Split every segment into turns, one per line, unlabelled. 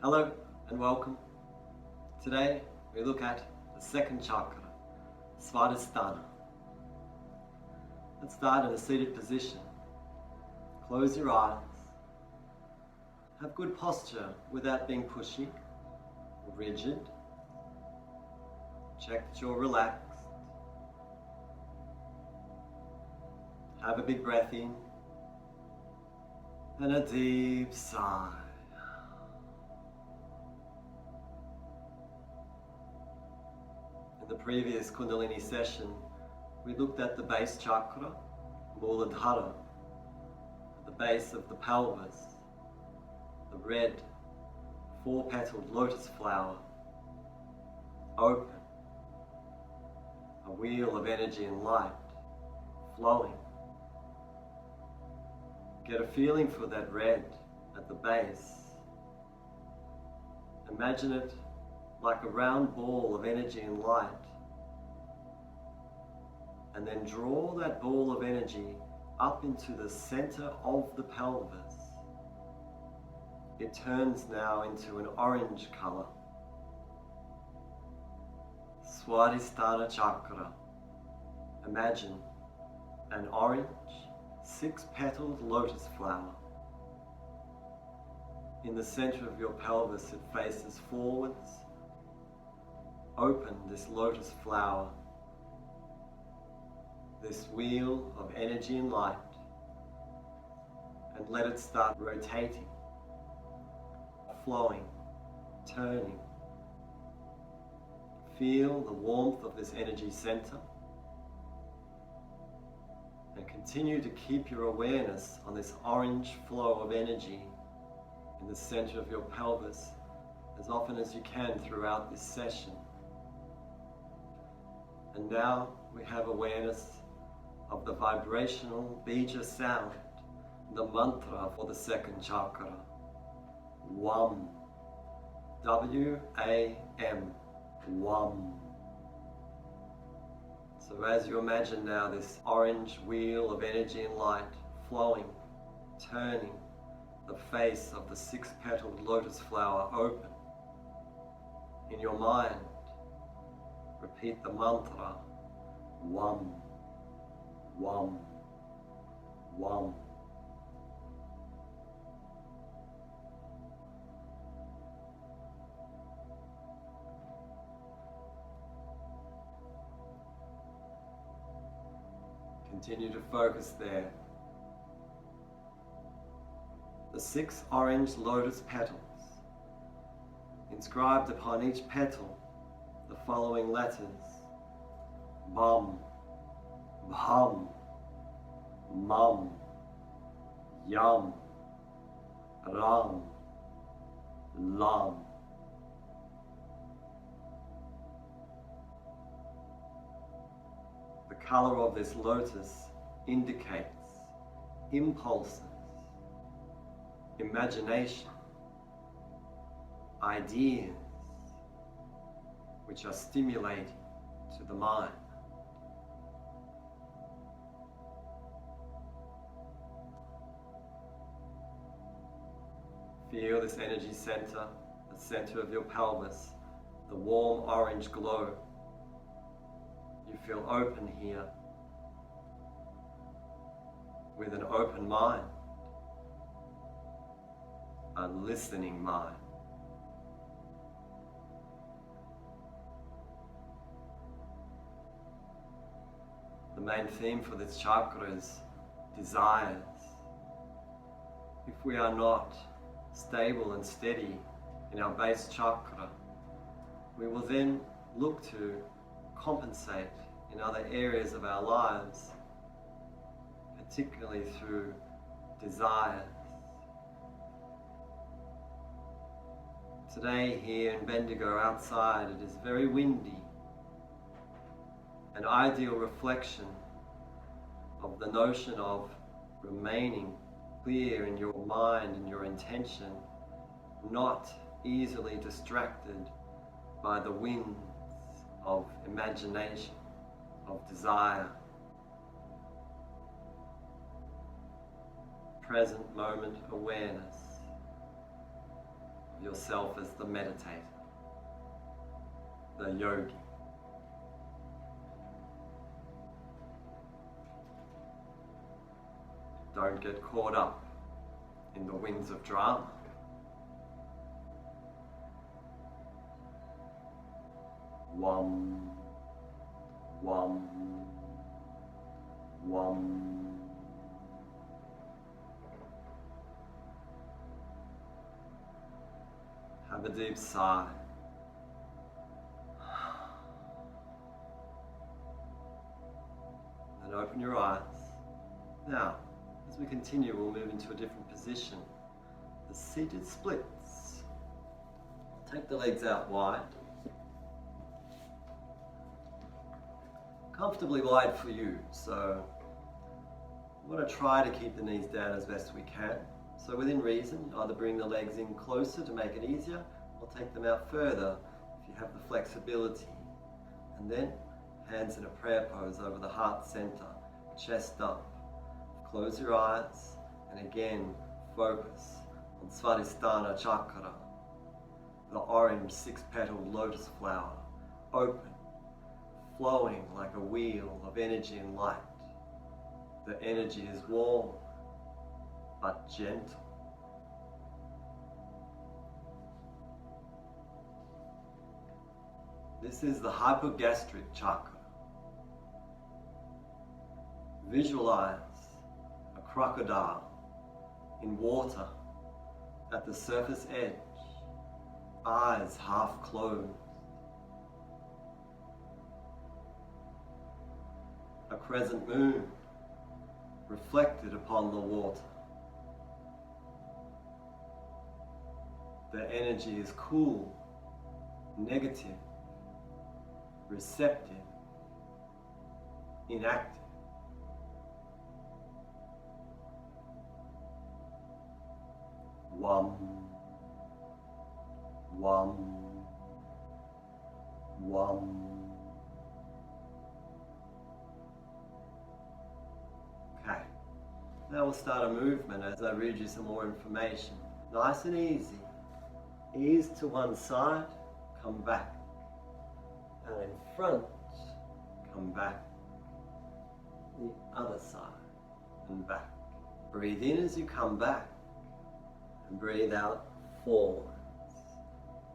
Hello and welcome. Today we look at the second chakra, Swadhisthana. Let's start in a seated position. Close your eyes. Have good posture without being pushy or rigid. Check that you're relaxed. Have a big breath in and a deep sigh. In the previous Kundalini session, we looked at the base chakra, Muladhara, at the base of the pelvis, the red, four-petaled lotus flower, open, a wheel of energy and light, flowing. Get a feeling for that red at the base. Imagine it like a round ball of energy and light. And then draw that ball of energy up into the center of the pelvis. It turns now into an orange color. Swadhisthana Chakra. Imagine an orange, six-petaled lotus flower. In the center of your pelvis, it faces forwards. Open this lotus flower, this wheel of energy and light, and let it start rotating, flowing, turning. Feel the warmth of this energy center and continue to keep your awareness on this orange flow of energy in the center of your pelvis as often as you can throughout this session. And now we have awareness of the vibrational bija sound, the mantra for the second chakra, WAM, W-A-M, WAM. So as you imagine now this orange wheel of energy and light flowing, turning, the face of the six-petaled lotus flower open, in your mind, repeat the mantra, WAM, WAM, WAM. Continue to focus there. The 6 orange lotus petals. Inscribed upon each petal the following letters: BAM, BHAM, MAM, YAM, RAM, LAM. The color of this lotus indicates impulses, imagination, ideas, which are stimulating to the mind. Feel this energy center, the center of your pelvis, the warm orange glow. You feel open here, with an open mind, a listening mind. The main theme for this chakra is desires. If we are not stable and steady in our base chakra, we will then look to compensate in other areas of our lives, particularly through desires. Today here in Bendigo outside, it is very windy. An ideal reflection of the notion of remaining clear in your mind and your intention, not easily distracted by the winds of imagination, of desire. Present moment awareness of yourself as the meditator, the yogi. Don't get caught up in the winds of drama. Wum, wum, wum. Have a deep sigh. Then open your eyes. Now, as we continue, we'll move into a different position. The seated splits. Take the legs out wide. Comfortably wide for you, so we want to try to keep the knees down as best we can. So within reason, either bring the legs in closer to make it easier, or take them out further if you have the flexibility. And then, hands in a prayer pose over the heart center, chest up. Close your eyes, and again, focus on Swadhisthana Chakra, the orange 6-petaled lotus flower, open, flowing like a wheel of energy and light. The energy is warm, but gentle. This is the hypogastric chakra. Visualize a crocodile in water at the surface edge, eyes half closed. A crescent moon reflected upon the water. The energy is cool, negative, receptive, inactive. Wum, wum, wum. Okay, now we'll start a movement as I read you some more information. Nice and easy. Ease to one side, come back. And in front, come back. The other side and back. Breathe in as you come back. And breathe out forwards.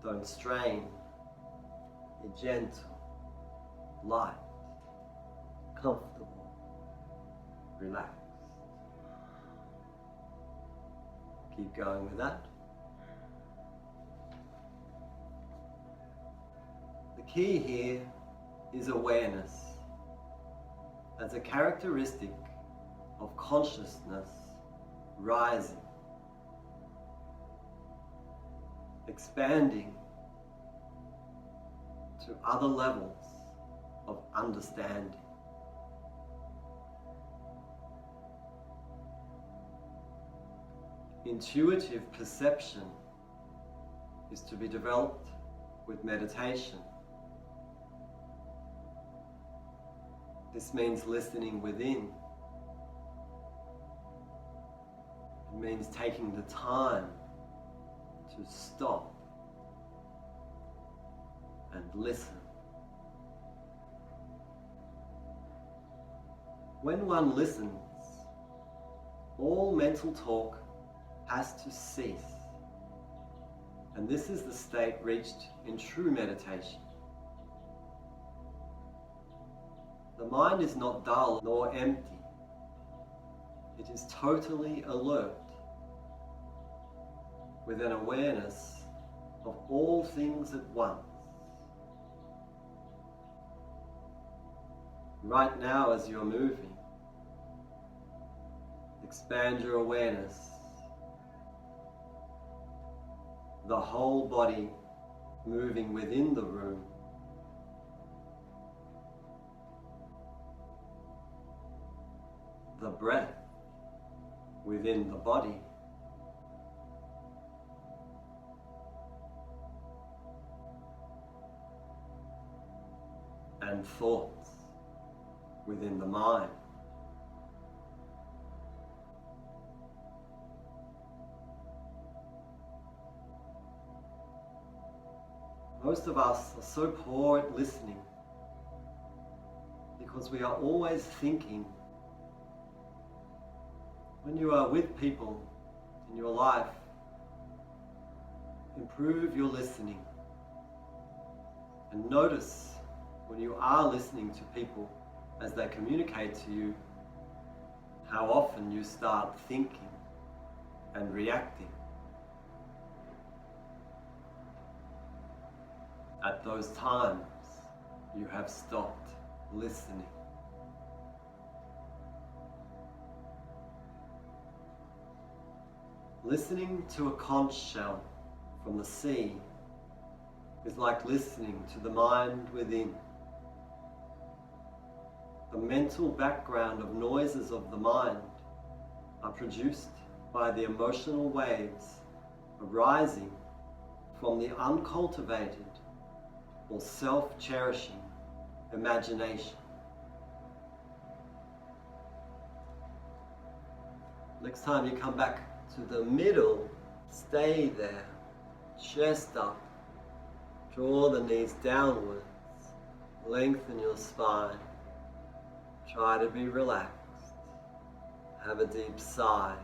Don't strain. Be gentle, light, comfortable, relaxed. Keep going with that. The key here is awareness as a characteristic of consciousness rising, expanding to other levels of understanding. Intuitive perception is to be developed with meditation. This means listening within. It means taking the time to stop and listen. When one listens, all mental talk has to cease. And this is the state reached in true meditation. The mind is not dull nor empty. It is totally alert, with an awareness of all things at once. Right now, as you're moving, expand your awareness. The whole body moving within the room. The breath within the body. And thoughts within the mind. Most of us are so poor at listening because we are always thinking. When you are with people in your life, improve your listening and notice when you are listening to people as they communicate to you, how often you start thinking and reacting. At those times, you have stopped listening. Listening to a conch shell from the sea is like listening to the mind within. The mental background of noises of the mind are produced by the emotional waves arising from the uncultivated or self-cherishing imagination. Next time you come back to the middle, stay there, chest up, draw the knees downwards, lengthen your spine, try to be relaxed, have a deep sigh.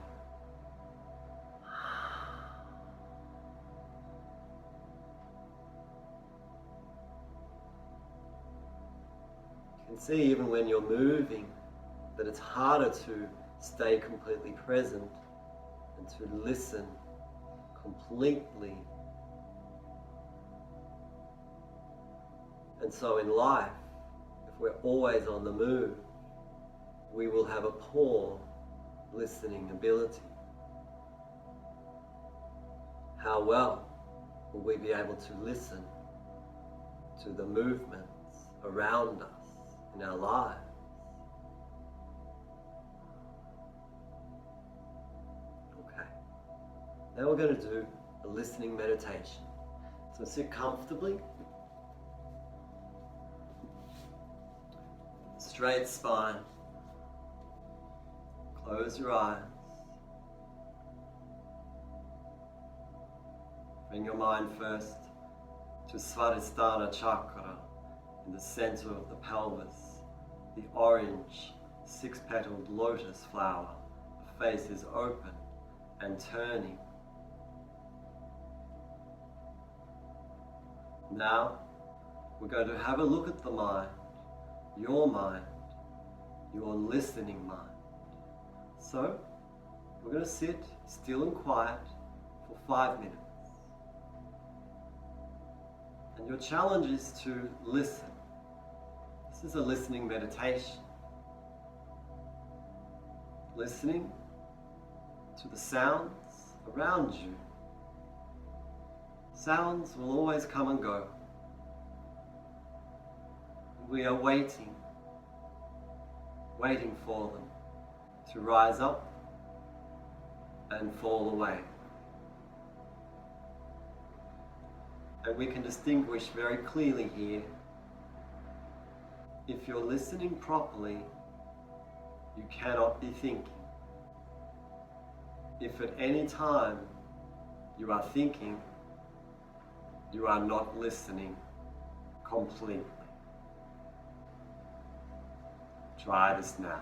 You can see even when you're moving that it's harder to stay completely present and to listen completely. And so in life, if we're always on the move, we will have a poor listening ability. How well will we be able to listen to the movements around us in our lives? Now we're going to do a listening meditation. So sit comfortably, straight spine, close your eyes, bring your mind first to Swadhisthana Chakra in the center of the pelvis, the orange six-petaled lotus flower. The face is open and turning. Now, we're going to have a look at the mind, your listening mind. So, we're going to sit still and quiet for 5 minutes. And your challenge is to listen. This is a listening meditation. Listening to the sounds around you. Sounds will always come and go. We are waiting for them to rise up and fall away. And we can distinguish very clearly here. If you're listening properly, you cannot be thinking. If at any time you are thinking, you are not listening completely. Try this now.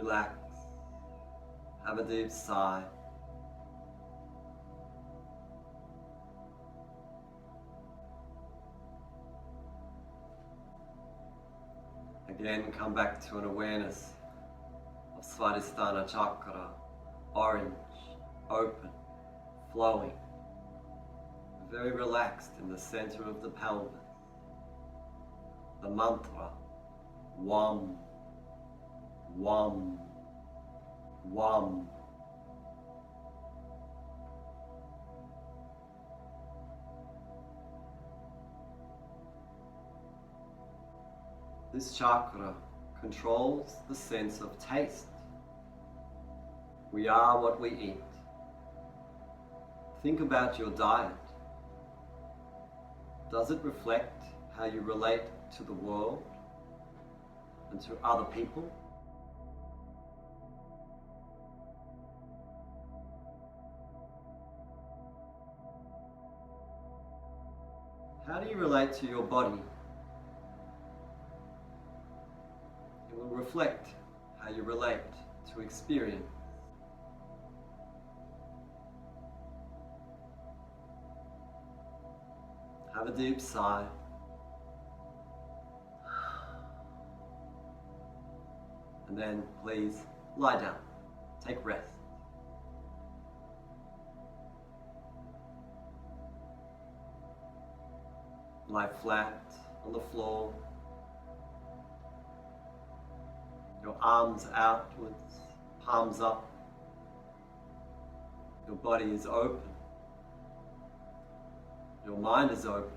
Relax. Have a deep sigh. Again, come back to an awareness of Swadhisthana Chakra, orange, open, flowing, very relaxed in the center of the pelvis. The mantra, Wam, Wam, Wam. This chakra controls the sense of taste. We are what we eat. Think about your diet. Does it reflect how you relate to the world and to other people? How do you relate to your body? It will reflect how you relate to experience. Have a deep sigh. And then please lie down. Take rest. Lie flat on the floor. Your arms outwards, palms up. Your body is open. Your mind is open.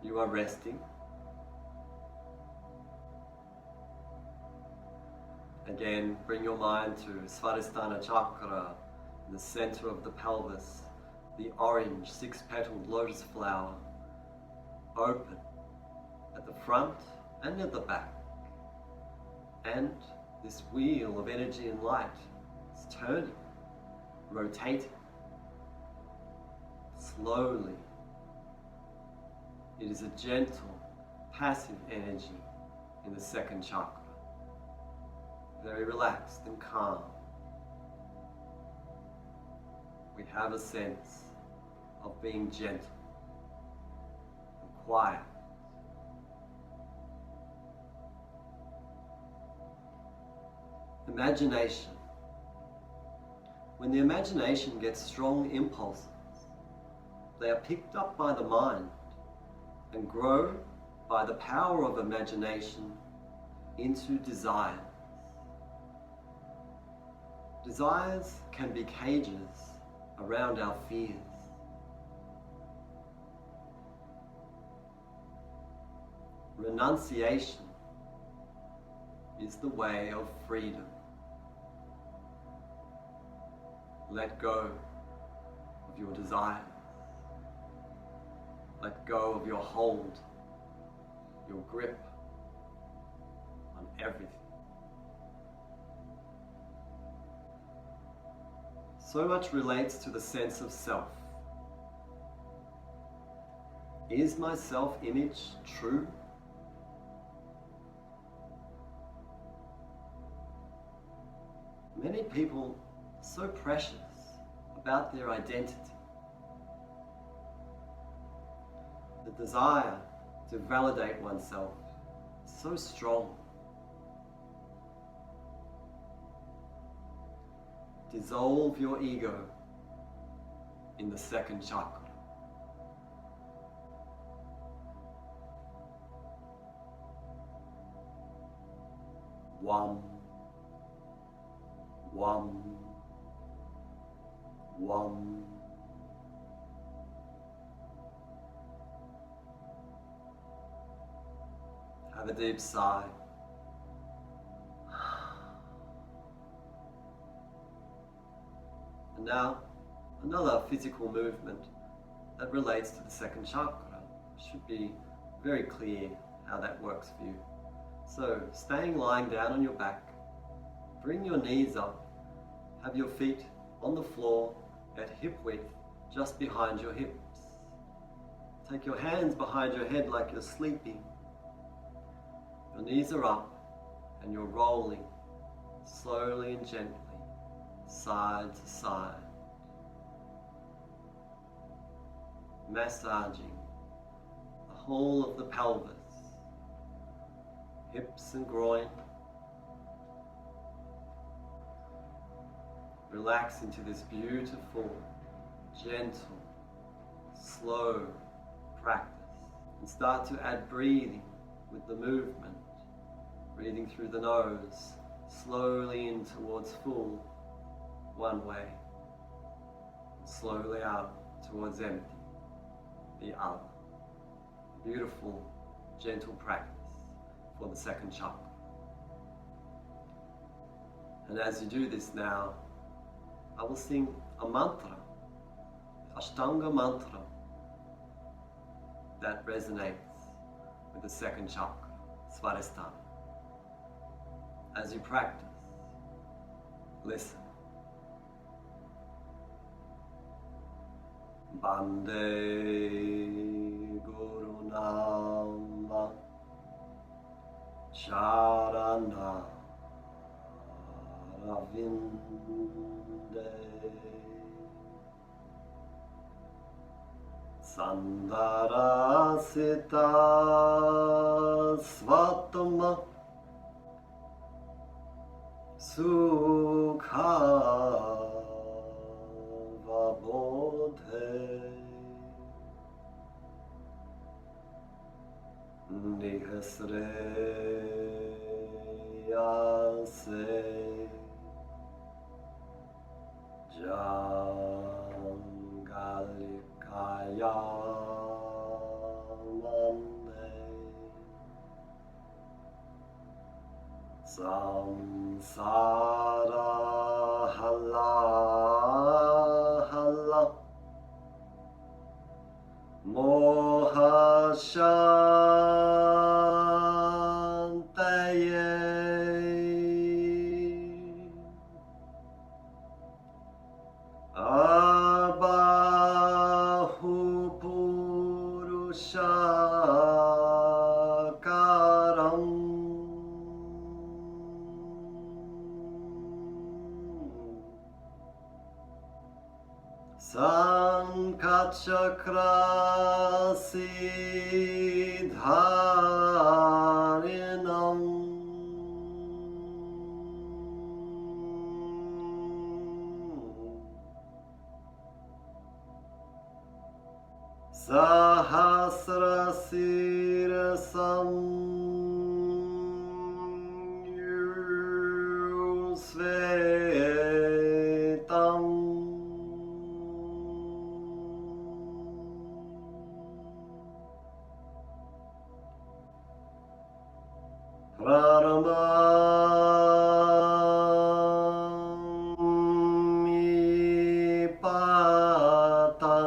You are resting. Again, bring your mind to Svadhisthana Chakra, in the center of the pelvis, the orange six-petaled lotus flower, open at the front and at the back. And this wheel of energy and light is turning, rotating, slowly. It is a gentle, passive energy in the second chakra. Very relaxed and calm. We have a sense of being gentle and quiet. Imagination. When the imagination gets strong impulses, they are picked up by the mind and grow by the power of imagination into desires. Desires can be cages around our fears. Renunciation is the way of freedom. Let go of your desires. Let go of your hold, your grip on everything. So much relates to the sense of self. Is my self-image true? Many people are so precious about their identity. The desire to validate oneself is so strong. Dissolve your ego in the second chakra. Wam, wam, wam. Have a deep sigh. And now, another physical movement that relates to the second chakra. Should be very clear how that works for you. So, staying lying down on your back, bring your knees up, have your feet on the floor at hip width, just behind your hips. Take your hands behind your head like you're sleeping. Your knees are up and you're rolling slowly and gently, side to side, massaging the whole of the pelvis, hips and groin. Relax into this beautiful, gentle, slow practice, and start to add breathing with the movement. Breathing through the nose, slowly in towards full, one way, and slowly out towards empty, the other. Beautiful, gentle practice for the second chakra. And as you do this now, I will sing a mantra, Ashtanga mantra, that resonates with the second chakra, Svadhisthana. As you practice, listen. Bande Guru Nama Charana Ravinde Sandara Sita Svatama Sukha Vabodhe Nihasre Yase Jangalikaya Mane Samsara Hala Hala Moha Shantaye Abahu Purusha Karam Second Chakra Siddharinam Sahasra Sirasam Yusvetam Pranami Patanjalim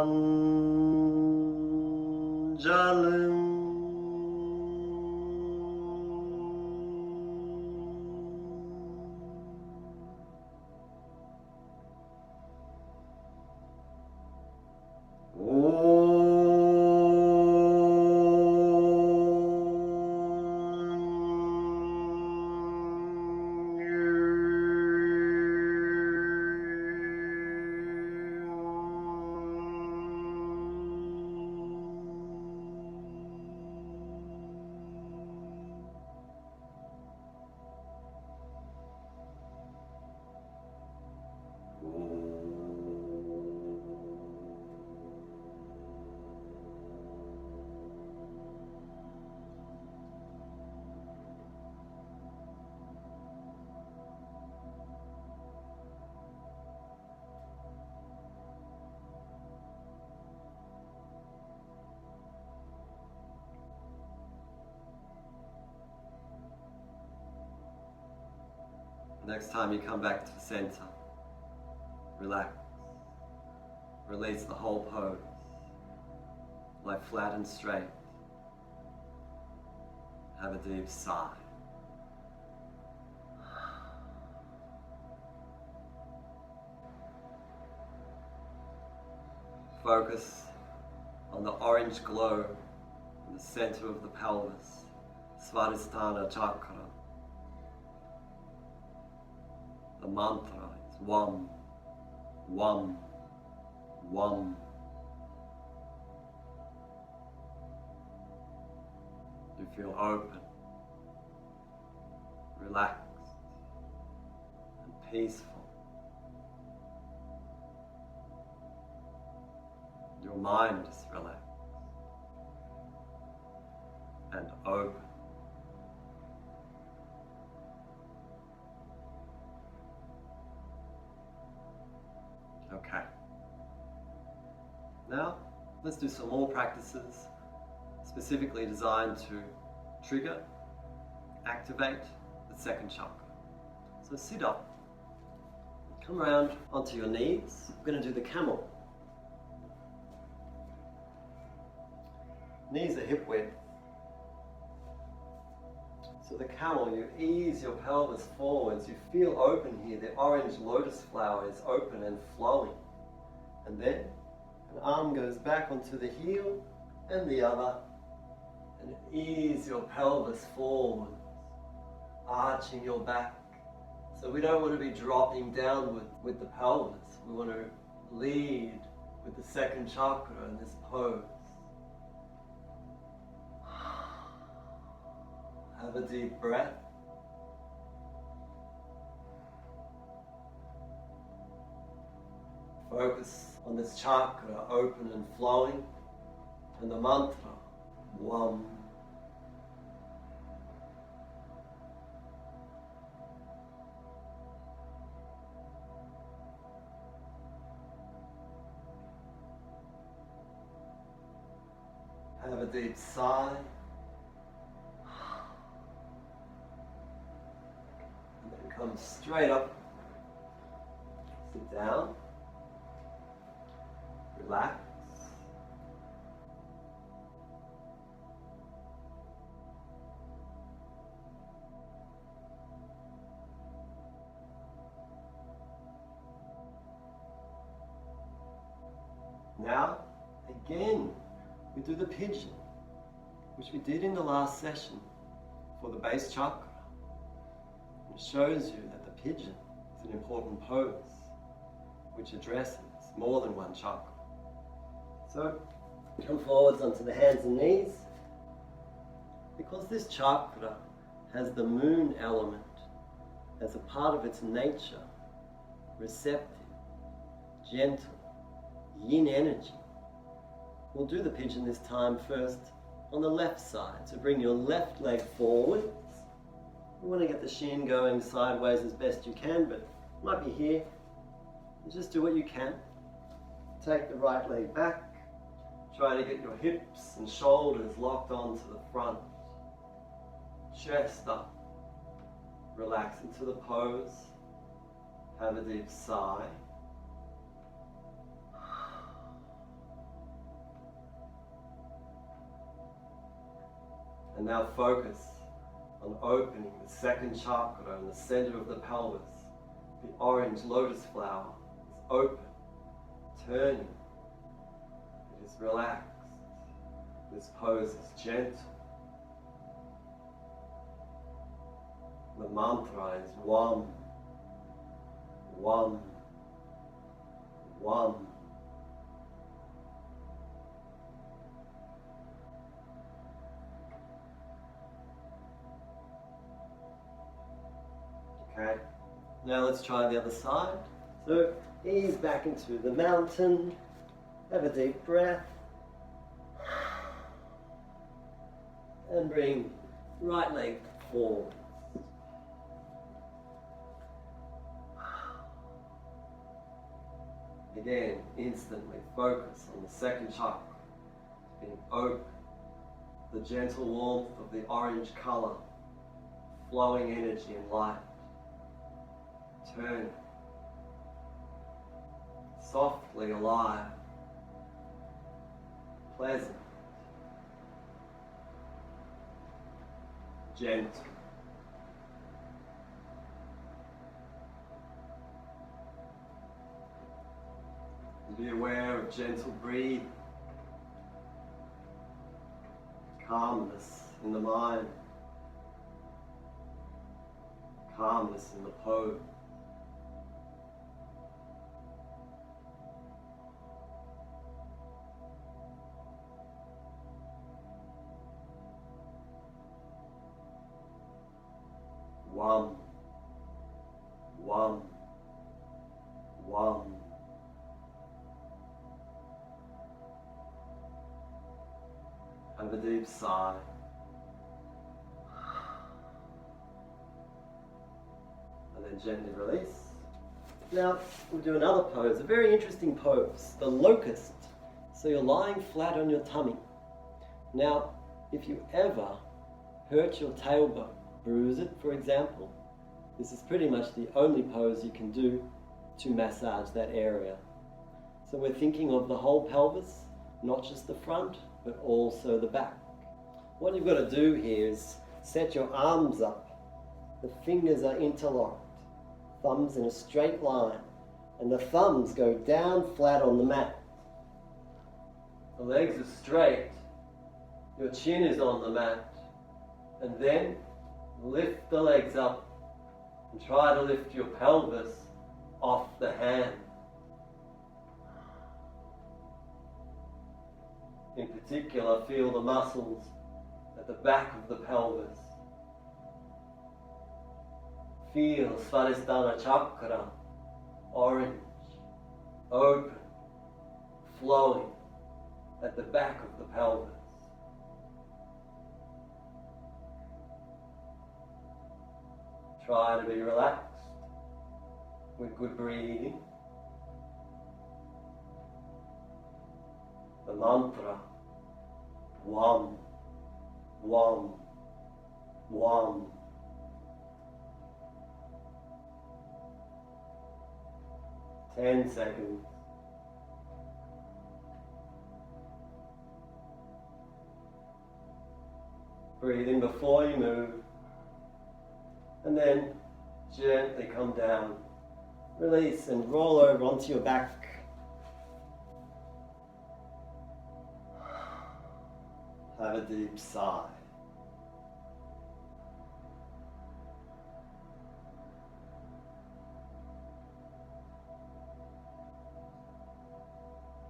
Next time you come back to the center, relax, release the whole pose, lie flat and straight, have a deep sigh. Focus on the orange glow in the center of the pelvis, Swadhisthana Chakra, The mantra is Wam, Wam, Wam. You feel open, relaxed, and peaceful. Your mind is relaxed and open. Okay. Now, let's do some more practices specifically designed to trigger, activate the second chakra. So sit up, come around onto your knees. We're going to do the camel. Knees are hip width. So the camel, you ease your pelvis forwards, you feel open here. The orange lotus flower is open and flowing. And then an arm goes back onto the heel and the other. And ease your pelvis forward, arching your back. So we don't want to be dropping downward with the pelvis. We want to lead with the second chakra in this pose. Have a deep breath. Focus on this chakra open and flowing, and the mantra, Wam. Have a deep sigh. And then come straight up. Sit down. Relax. Now, again, we do the pigeon, which we did in the last session for the base chakra. It shows you that the pigeon is an important pose which addresses more than one chakra. So, come forwards onto the hands and knees. Because this chakra has the moon element as a part of its nature, receptive, gentle, yin energy. We'll do the pigeon this time first on the left side. So bring your left leg forward. You want to get the shin going sideways as best you can, but it might be here. You just do what you can. Take the right leg back. Try to get your hips and shoulders locked onto the front. Chest up. Relax into the pose. Have a deep sigh. And now focus on opening the second chakra in the center of the pelvis. The orange lotus flower is open, turning. It is relaxed. This pose is gentle. The mantra is Wam, Wam, Wam. Okay, now let's try the other side. So ease back into the mountain, have a deep breath, and bring right leg forward. Again, instantly focus on the second chakra, being open, the gentle warmth of the orange color, flowing energy and light. Turn softly alive, pleasant, gentle. Be aware of gentle breathing, calmness in the mind, calmness in the pose. One, one, one. Have a deep sigh. And then gently release. Now we'll do another pose, a very interesting pose, the Locust. So you're lying flat on your tummy. Now, if you ever hurt your tailbone, bruise it for example, this is pretty much the only pose you can do to massage that area. So we're thinking of the whole pelvis, not just the front, but also the back. What you've got to do here is set your arms up. The fingers are interlocked, thumbs in a straight line, and the thumbs go down flat on the mat. The legs are straight, your chin is on the mat, and then lift the legs up and try to lift your pelvis off the hand. In particular, feel the muscles at the back of the pelvis. Feel Swadhisthana Chakra, orange, open, flowing at the back of the pelvis. Try to be relaxed with good breathing. The mantra, Wam, Wam, Wam. 10 seconds. Breathe in before you move, and then gently come down. Release and roll over onto your back. Have a deep sigh.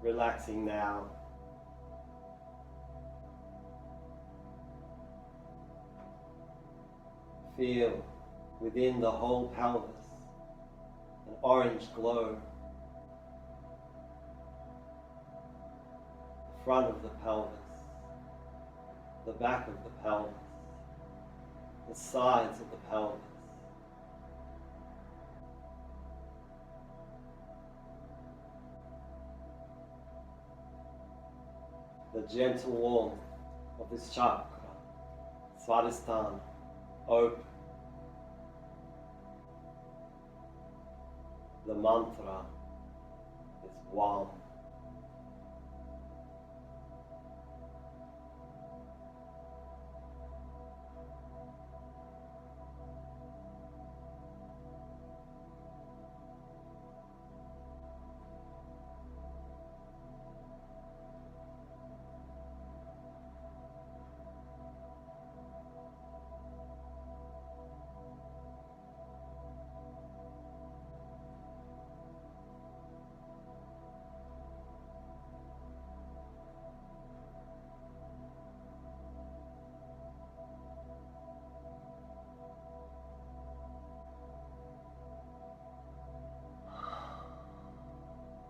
Relaxing now. Feel within the whole pelvis an orange glow. The front of the pelvis, the back of the pelvis, the sides of the pelvis. The gentle warmth of this chakra, Svadhisthana, open. The mantra is Wam.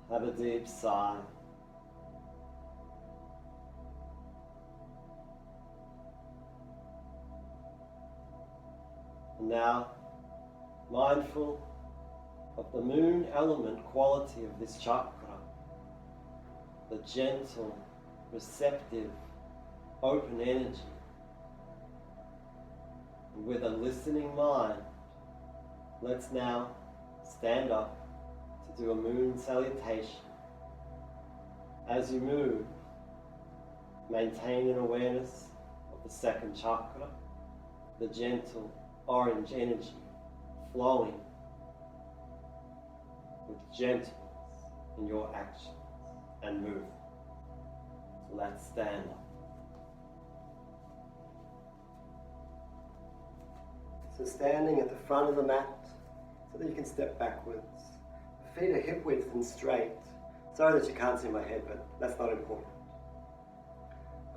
Have a deep sigh. And now, mindful of the moon element quality of this chakra, the gentle, receptive, open energy. And with a listening mind, let's now stand up to do a moon salutation. As you move, maintain an awareness of the second chakra, the gentle orange energy flowing with gentleness in your actions and movement. So let's stand up. So standing at the front of the mat so that you can step backwards. Feet are hip width and straight. Sorry that you can't see my head, but that's not important.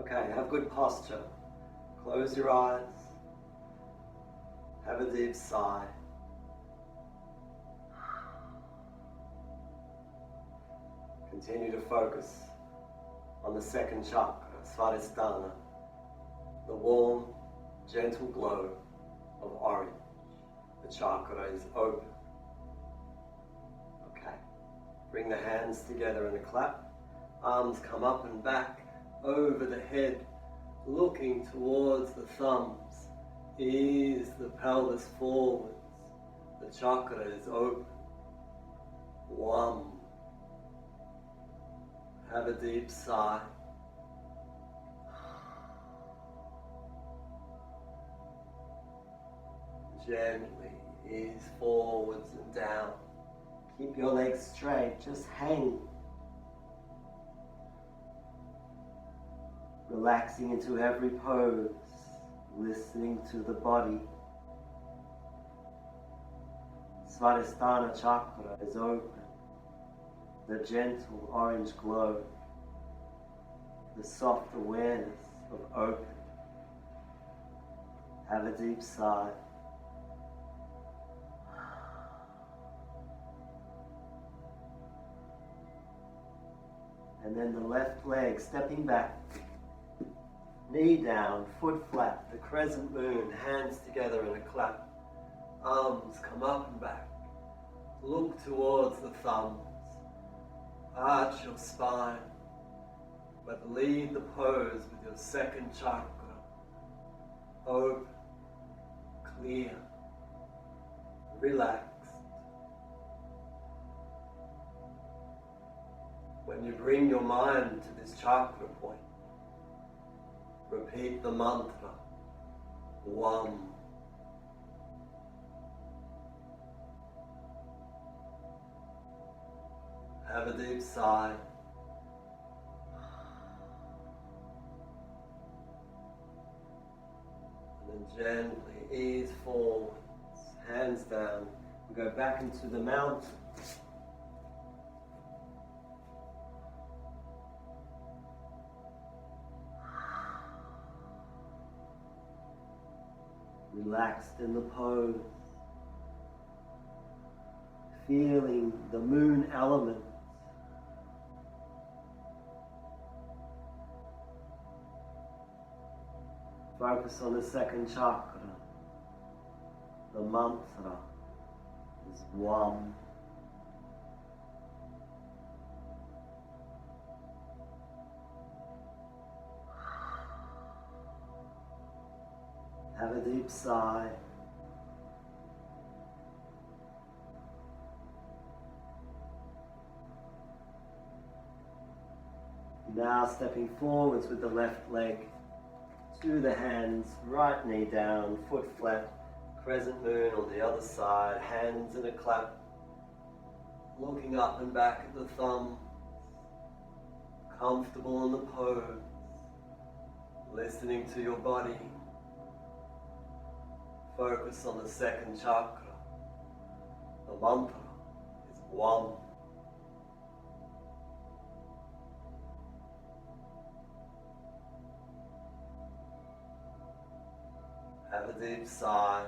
Okay, have good posture. Close your eyes. Have a deep sigh. Continue to focus on the second chakra, Svadhisthana, the warm, gentle glow of orange. The chakra is open. Okay. Bring the hands together in a clap. Arms come up and back over the head, looking towards the thumbs. Ease the pelvis forwards. The chakra is open. One. Have a deep sigh. Gently ease forwards and down. Keep your legs straight, just hang. Relaxing into every pose, listening to the body. Swadhisthana Chakra is open. The gentle orange glow, the soft awareness of open. Have a deep sigh. And then the left leg stepping back, knee down, foot flat, the crescent moon, hands together in a clap. Arms come up and back. Look towards the thumbs. Arch your spine, but lead the pose with your second chakra. Open, clear, relaxed. When you bring your mind to this chakra point, repeat the mantra, One. Have a deep sigh. And then gently ease forwards, hands down. We go back into the mountain. Relaxed in the pose. Feeling the moon element. Focus on the second chakra. The mantra is One. Have a deep sigh. Now stepping forwards with the left leg to the hands, right knee down, foot flat, crescent moon on the other side, hands in a clap, looking up and back at the thumb, comfortable in the pose, listening to your body. Focus on the second chakra. The mantra is One. Have a deep sigh.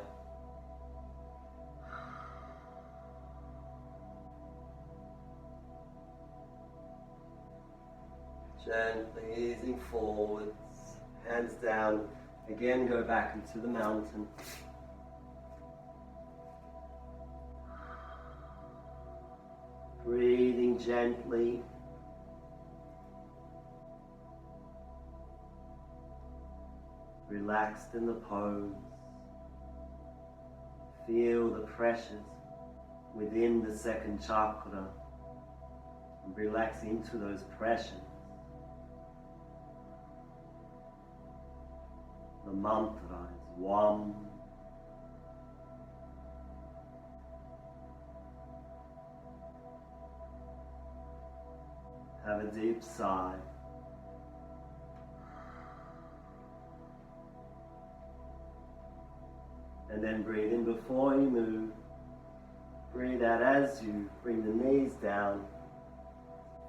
Gently easing forwards, hands down. Again, go back into the mountain. Breathing gently. Relaxed in the pose. Feel the pressures within the second chakra. And relax into those pressures. The mantra is One. Have a deep sigh. And then breathe in before you move. Breathe out as you bring the knees down.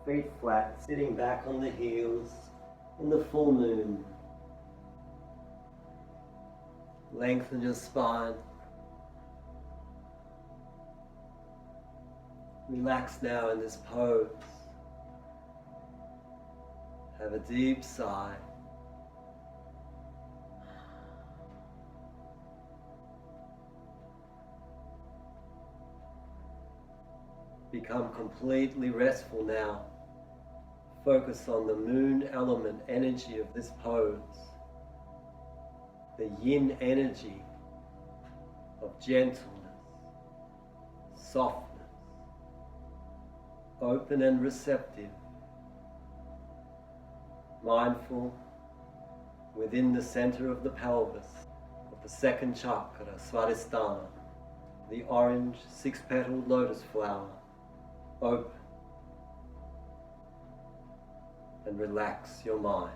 Feet flat, sitting back on the heels in the full moon. Lengthen your spine. Relax now in this pose. Have a deep sigh. Become completely restful now. Focus on the moon element energy of this pose. The yin energy of gentleness, softness, open and receptive, mindful within the center of the pelvis of the second chakra, Swadhisthana, the orange six-petaled lotus flower, open and relax your mind.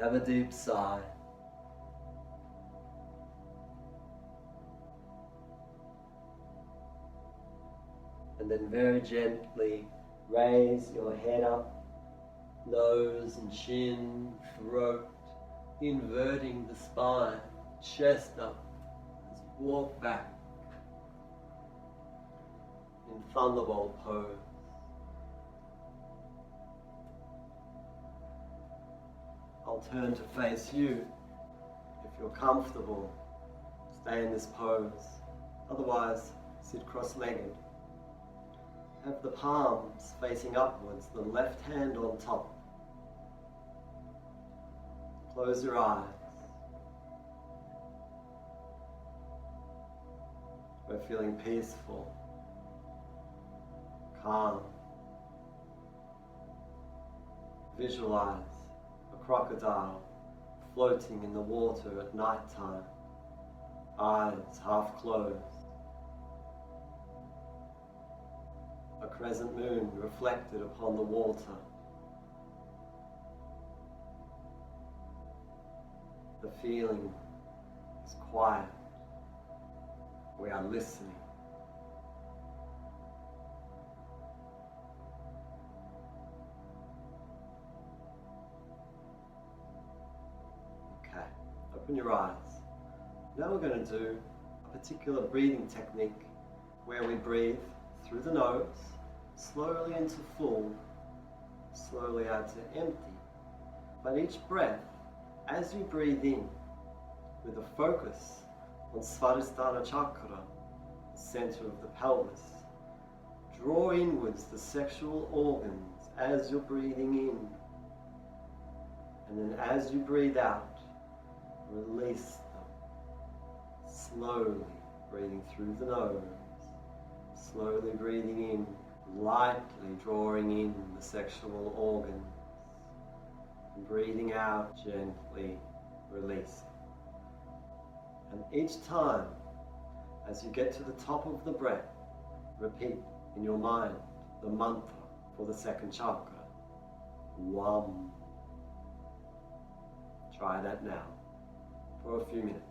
Have a deep sigh. And then very gently raise your head up, nose and chin, throat, inverting the spine, chest up, as you walk back in thunderbolt pose. I'll turn to face you. If you're comfortable, stay in this pose. Otherwise, sit cross-legged. Have the palms facing upwards, the left hand on top. Close your eyes. We're feeling peaceful, calm. Visualize a crocodile floating in the water at night time, eyes half closed. A crescent moon reflected upon the water. The feeling is quiet. We are listening. Okay, open your eyes. Now we're going to do a particular breathing technique where we breathe through the nose, slowly into full, slowly out to empty. But each breath, as you breathe in, with a focus on Svadhisthana Chakra, center of the pelvis. Draw inwards the sexual organs as you're breathing in. And then as you breathe out, release them. Slowly breathing through the nose. Slowly breathing in, lightly drawing in the sexual organs. And breathing out, gently releasing. And each time, as you get to the top of the breath, repeat in your mind the mantra for the second chakra. Wam. Try that now for a few minutes.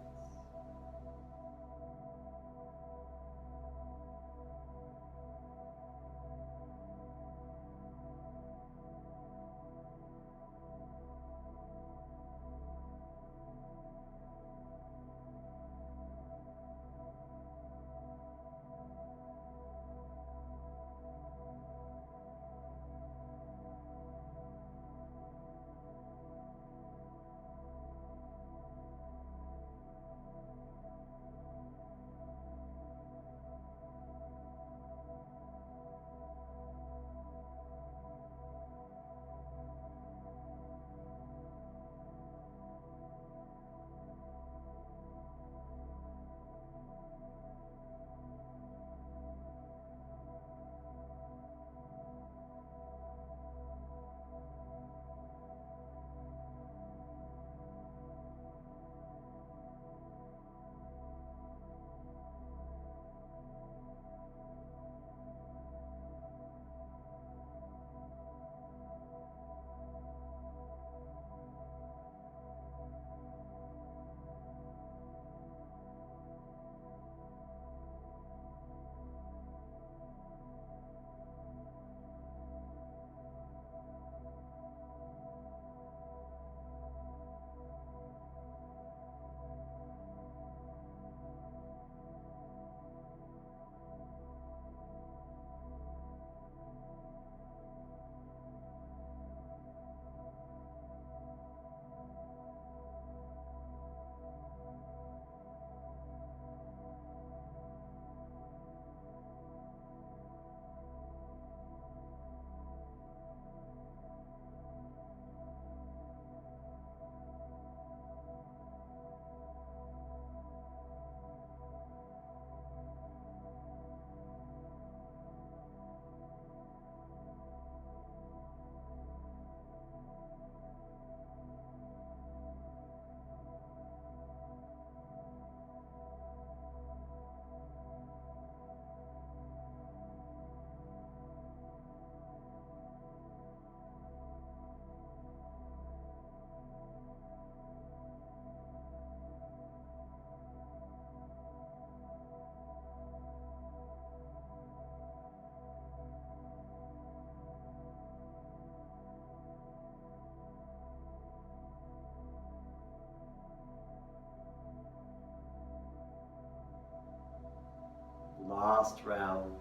Last round.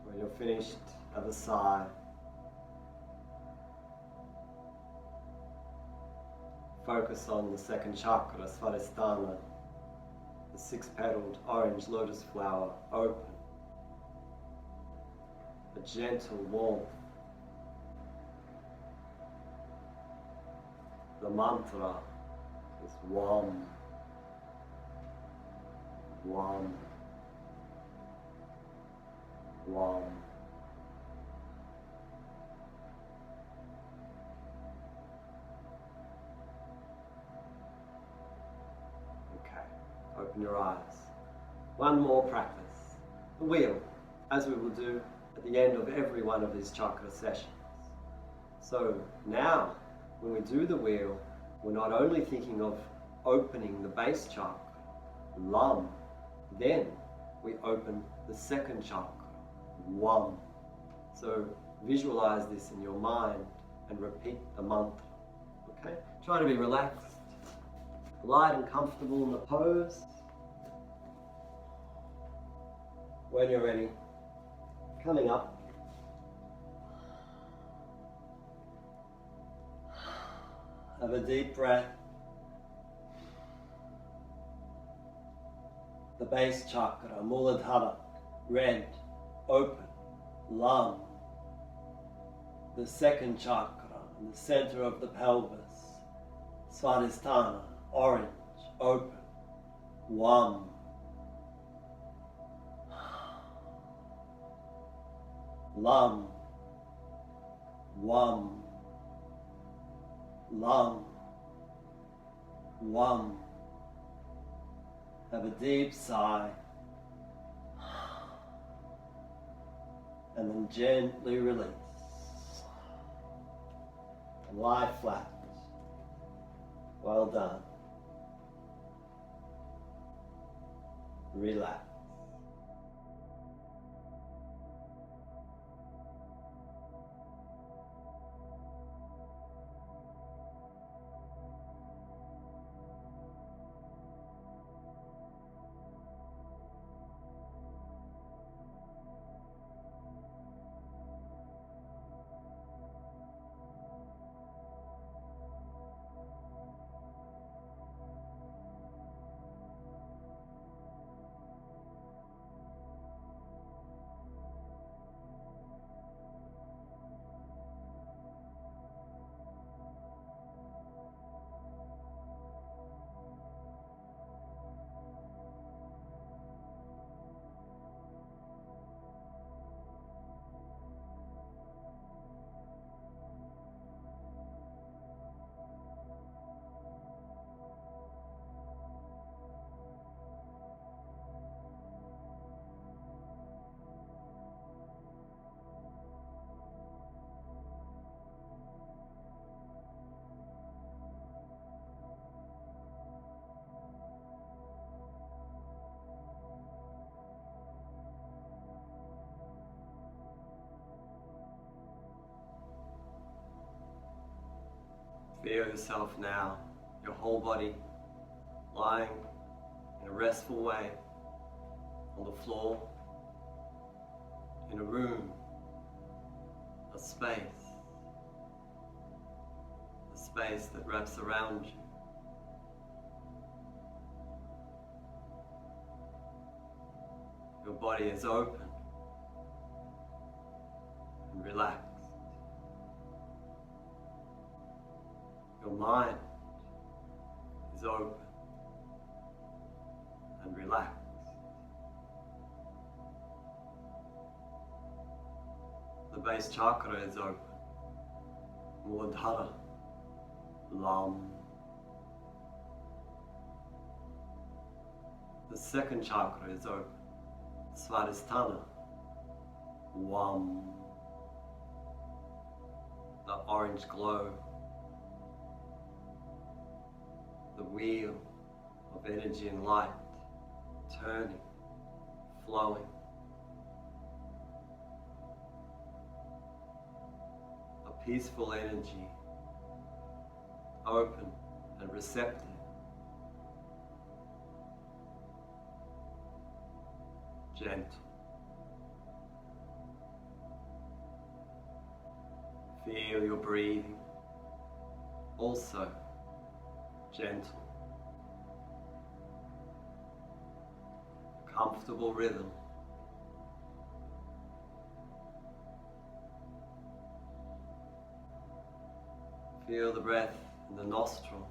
When you're finished, have a sigh. Focus on the second chakra, Svadhisthana, the six-petaled orange lotus flower, open. A gentle warmth. The mantra is Wam, Wam, Wam. Okay, open your eyes. One more practice. The wheel, as we will do at the end of every one of these chakra sessions. So now, when we do the wheel, we're not only thinking of opening the base chakra, Lam, then we open the second chakra, Wam. So visualize this in your mind and repeat the mantra. Okay? Try to be relaxed, light and comfortable in the pose. When you're ready, coming up. Have a deep breath. The base chakra, Muladhara, red, open, lung. The second chakra, in the center of the pelvis, Swadhisthana, orange, open, Wam. Lung, Wam, lung, Wam. Have a deep sigh, and then gently release. And lie flat. Well done. Relax. Feel yourself now, your whole body lying in a restful way on the floor, in a room, a space that wraps around you. Your body is open and relaxed. Your mind is open and relaxed. The base chakra is open. Muladhara, Lam. The second chakra is open. Svadhisthana, Wam. The orange glow. The wheel of energy and light, turning, flowing. A peaceful energy, open and receptive. Gentle. Feel your breathing, also gentle, comfortable rhythm. Feel the breath in the nostrils,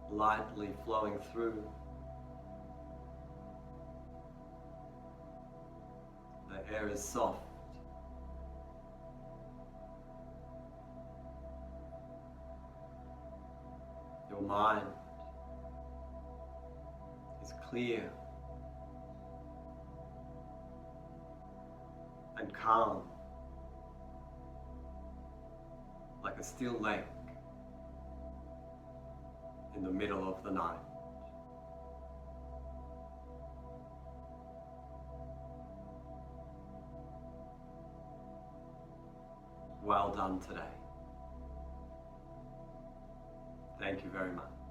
lightly flowing through. The air is soft. Your mind is clear and calm, like a still lake in the middle of the night. Well done today. Thank you very much.